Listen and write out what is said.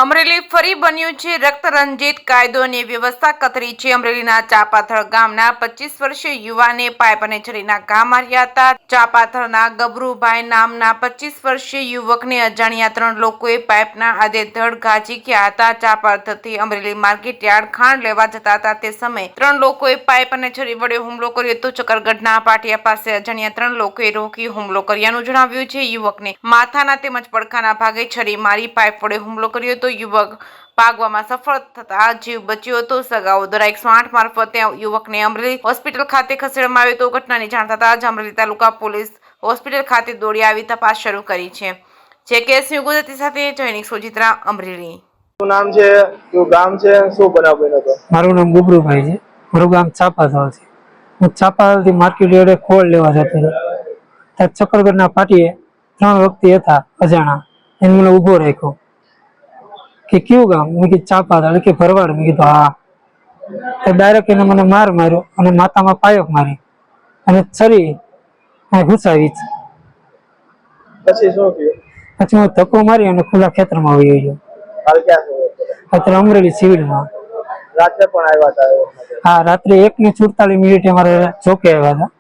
અમરેલી ફરી બન્યું છે રક્તરંજિત, કાયદો અને વ્યવસ્થા કથળી છે। અમરેલીના ચાપાથળ ગામના 25 વર્ષીય યુવાને પાઇપ અને છરીના ઘા માર્યા હતા। ચાપાથળના ગબરુભાઈ નામના 25 વર્ષીય યુવકને અજાણ્યા 3 લોકોએ પાઇપના આડેધડ ઘા ઝીંક્યા હતા। ચાપાથળથી અમરેલી માર્કેટ યાર્ડ ખાંડ લેવા જતા હતા તે સમયે 3 લોકોએ પાઇપ અને છરી વડે હુમલો કર્યો હતો। ચક્કરગઢના પાટિયા પાસે અજાણ્યા 3 લોકોએ રોકી હુમલો કર્યાનું જણાવ્યું છે। યુવકને માથાના તેમજ પડખાના ભાગે છરી મારી પાઇપ વડે હુમલો કર્યો હતો। યુવક ભાગવામાં સફળ થતા જીવ બચ્યો હતો। સગાઓ દ્વારા 108 મારફતે યુવકને અમરેલી હોસ્પિટલ ખાતે ખસેડવામાં આવ્યો હતો। ઘટનાની જાણ થતાં જ અમરેલી તાલુકા પોલીસ હોસ્પિટલ ખાતે દોડી આવી તપાસ શરૂ કરી છે। જે કેસ ગુજરાતી સાથે જૈનિક સોજિત્રા અમરેલી। શું નામ છે, શું ગામ છે, શું બનાવ બન્યો હતો? મારું નામ ગબરુભાઈ છે, મારું ગામ ચાપાથળ છે। હું ચાપાથળથી માર્કેટ યાર્ડે ખોળ લેવા જતો હતો ત્યાં ચક્કરગઢના પાટીએ 3 વ્યક્તિ હતા અજાણા, એને મને ઊભો રાખ્યો કે કયું ગામ? મેં કીધું ચાપાથળ। કે ભરવાડ? મેં કીધું હા। તો ડાયરેક્ટ એને મને માર માર્યો અને માથામાં પાયક મારી અને છરી ઘુસાવી। પછી શું થયું? પછી હું ધક્કો મારી અને ખુલ્લા ખેતરમાં વહી ગયો। હાલ ક્યાં છો? અત્યારે અમરેલી સિવિલમાં। રાત્રે પણ આવ્યા હતા? હા, રાત્રે 1:47 અમારે ચોકે આવ્યા હતા।